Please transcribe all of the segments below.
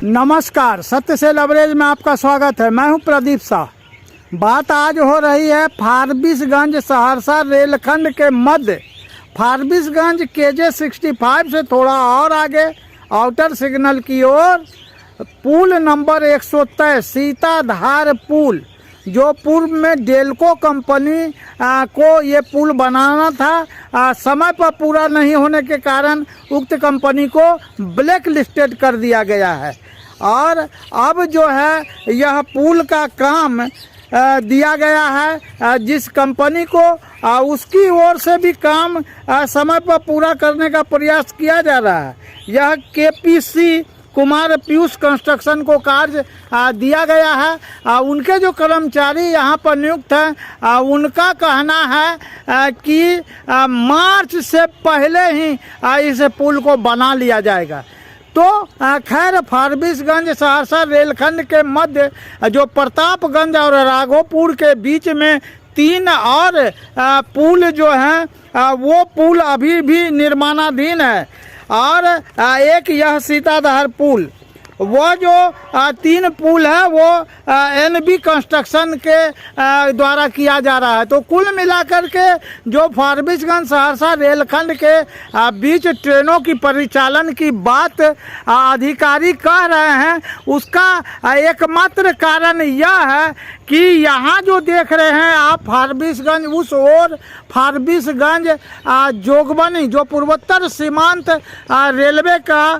नमस्कार, सत्य से लवरेज में आपका स्वागत है। मैं हूं प्रदीप शाह। बात आज हो रही है फारबिसगंज सहरसा रेलखंड के मध्य फारबिसगंज KJ 65 से थोड़ा और आगे आउटर सिग्नल की ओर पुल नंबर 123 सीताधार पुल, जो पूर्व में डेल्को कंपनी को ये पुल बनाना था, समय पर पूरा नहीं होने के कारण उक्त कंपनी को ब्लैक लिस्टेड कर दिया गया है। और अब जो है यह पुल का काम दिया गया है जिस कंपनी को, उसकी ओर से भी काम समय पर पूरा करने का प्रयास किया जा रहा है। यह KPC कुमार पीयूष कंस्ट्रक्शन को कार्य दिया गया है। उनके जो कर्मचारी यहाँ पर नियुक्त हैं, उनका कहना है कि मार्च से पहले ही इस पुल को बना लिया जाएगा। तो खैर फारबिसगंज सहरसा रेलखंड के मध्य जो प्रतापगंज और राघोपुर के बीच में 3 और पुल जो हैं वो पुल अभी भी निर्माणाधीन है। और एक यह सीताधार पुल, वो जो 3 पुल है वो NB कंस्ट्रक्शन के द्वारा किया जा रहा है। तो कुल मिलाकर के जो फारबिसगंज सहरसा रेलखंड के बीच ट्रेनों की परिचालन की बात अधिकारी कह रहे हैं, उसका एकमात्र कारण यह है कि यहाँ जो देख रहे हैं आप फारबिसगंज उस ओर फारबिसगंज जोगबनी, जो पूर्वोत्तर सीमांत रेलवे का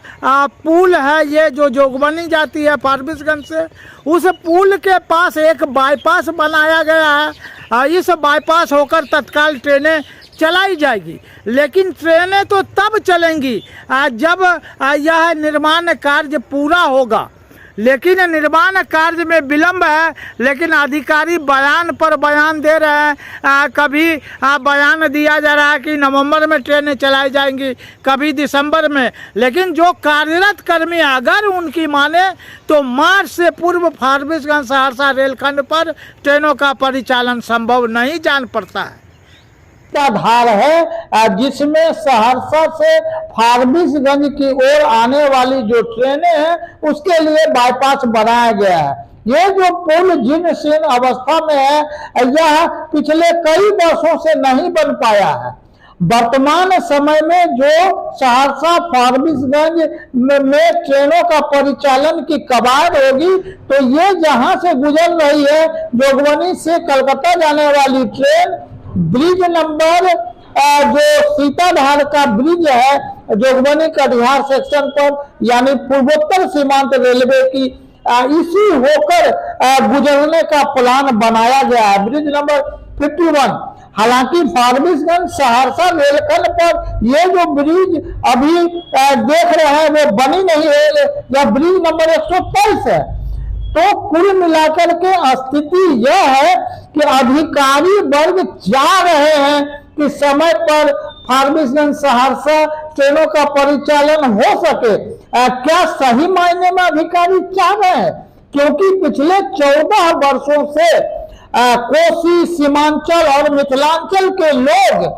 पुल है, ये जो जोगबनी जाती है फारबिसगंज से, उस पुल के पास एक बाईपास बनाया गया है। इस बाईपास होकर तत्काल ट्रेनें चलाई जाएगी, लेकिन ट्रेनें तो तब चलेंगी जब यह निर्माण कार्य पूरा होगा। लेकिन निर्माण कार्य में विलंब है, लेकिन अधिकारी बयान पर बयान दे रहे हैं। कभी बयान दिया जा रहा है कि नवंबर में ट्रेनें चलाई जाएंगी, कभी दिसंबर में, लेकिन जो कार्यरत कर्मी अगर उनकी माने तो मार्च से पूर्व फारबिसगंज सहरसा रेलखंड पर ट्रेनों का परिचालन संभव नहीं जान पड़ता है। धार है जिसमें सहरसा से फारबिसगंज की ओर आने वाली जो ट्रेनें हैं उसके लिए बाईपास बनाया गया है। ये जो पुल जीर्ण शीर्ण अवस्था में है, यह पिछले कई वर्षों से नहीं बन पाया है। वर्तमान समय में जो सहरसा फारबिसगंज में ट्रेनों का परिचालन की कवायद होगी, तो ये जहां से गुजर रही है जोगबनी से कलकत्ता जाने वाली ट्रेन, ब्रिज नंबर जो सीताधार का ब्रिज है जोगबनी कटिहार सेक्शन पर, यानी पूर्वोत्तर सीमांत रेलवे की, इसी होकर गुजरने का प्लान बनाया गया है। Bridge number 51। हालांकि फारबिसगंज सहरसा रेलखंड पर ये जो ब्रिज अभी देख रहे हैं वो बनी नहीं है, यह ब्रिज नंबर 123 है। तो कुल मिलाकर के स्थिति यह है कि अधिकारी वर्ग चाह रहे हैं कि समय पर फारबिसगंज सहरसा ट्रेनों का परिचालन हो सके। क्या सही मायने में अधिकारी चाह रहे हैं? क्योंकि पिछले 14 वर्षों से कोसी, सीमांचल और मिथिलांचल के लोग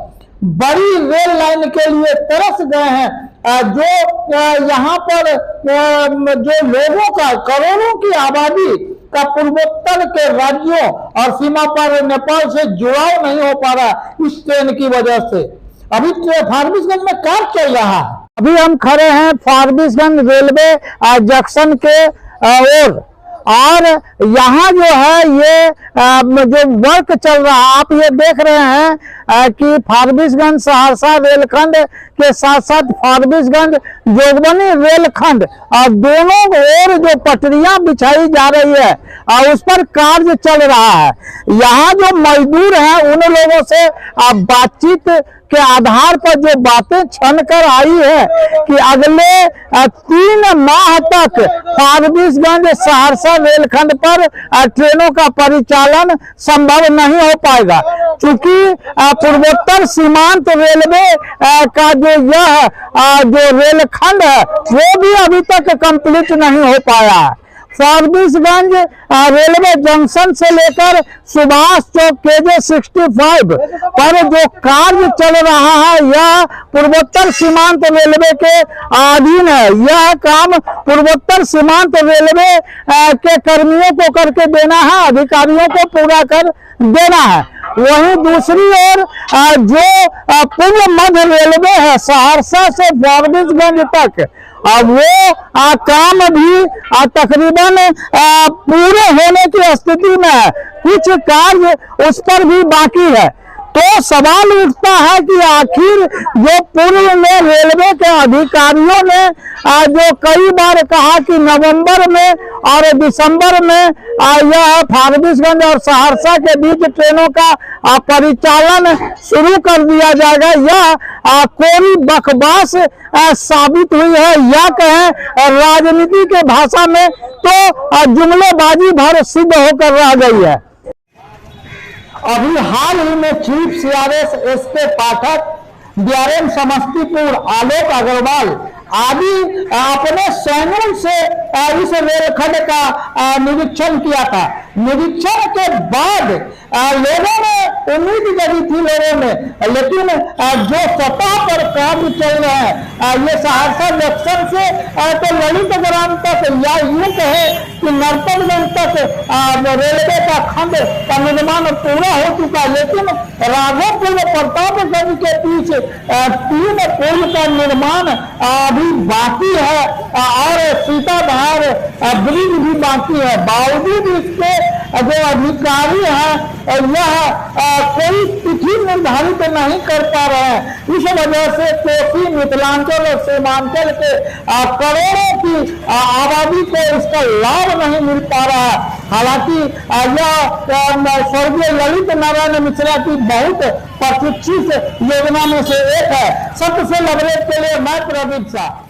बड़ी रेल लाइन के लिए तरस गए हैं। जो यहाँ पर जो लोगों का करोड़ों की आबादी का पूर्वोत्तर के राज्यों और सीमा पर नेपाल से जुड़ाव नहीं हो पा रहा इस ट्रेन की वजह से। अभी फारबिसगंज में कार्य चल रहा है। अभी हम खड़े हैं फारबिसगंज रेलवे जंक्शन के ओर, और यहाँ जो है ये जो वर्क चल रहा है, आप ये देख रहे हैं कि फारबिसगंज सहरसा रेलखंड के साथ साथ फारबिसगंज जोगबनी रेलखंड और दोनों ओर जो पटरियां बिछाई जा रही है और उस पर कार्य चल रहा है। यहाँ जो मजदूर हैं उन लोगों से बातचीत के आधार पर जो बातें छन कर आई है कि अगले 3 माह तक फारबिसगंज सहरसा रेलखंड पर ट्रेनों का परिचालन संभव नहीं हो पाएगा, क्योंकि पूर्वोत्तर सीमांत रेलवे का जो रेलखंड है वो भी अभी तक कंप्लीट नहीं हो पाया है। फारबिसगंज रेलवे जंक्शन से लेकर सुभाष चौक KJ 65 पर जो कार्य चल रहा है यह पूर्वोत्तर सीमांत रेलवे के अधीन है। यह काम पूर्वोत्तर सीमांत रेलवे के कर्मियों को करके देना है, अधिकारियों को पूरा कर देना है। वहीं दूसरी ओर जो पूर्व मध्य रेलवे है सहरसा से फारबिसगंज तक, अब वो काम भी तकरीबन पूरे होने की स्थिति में है, कुछ कार्य उस पर भी बाकी है। तो सवाल उठता है कि आखिर जो पूर्व में रेलवे के अधिकारियों ने जो कई बार कहा कि नवंबर में और दिसंबर में यह फारबिसगंज और सहरसा के बीच ट्रेनों का परिचालन शुरू कर दिया जाएगा, यह कोरी बकवास साबित हुई है, या कहें राजनीति के भाषा में तो जुमलेबाजी भर सिद्ध होकर रह गई है। अभी हाल ही में चीफ CRS SK पाठक, DRM समस्तीपुर आलोक अग्रवाल आदि अपने सैन्यों से इस रेलखंड का निरीक्षण किया था। निरीक्षण के बाद लोगों ने उम्मीद जगी थी लोगों में, लेकिन जो सतह पर काम चल रहे हैं ये सहरसा जंक्शन से तो ललित ग्राम तक या यूं कहे कि नरपतगंज तक रेलवे का खंड का निर्माण पूरा हो चुका है, लेकिन राघोपुर व प्रतापगंज के बीच 3 पुल का निर्माण अभी बाकी है और सीताधार ब्रिज भी बाकी है। बावजूद इसके जो अधिकारी हैं यह कोई तिथि निर्धारित नहीं कर पा रहे हैं। इस वजह से कोसी, मिथिलांचल और सीमांचल के करोड़ों की आबादी को इसका लाभ नहीं मिल पा रहा है। हालांकि यह स्वर्गीय ललित नारायण मिश्रा की बहुत प्रतीक्षित योजना में से एक है। सत्य से लबरेज के लिए मैं प्रदीप शाह।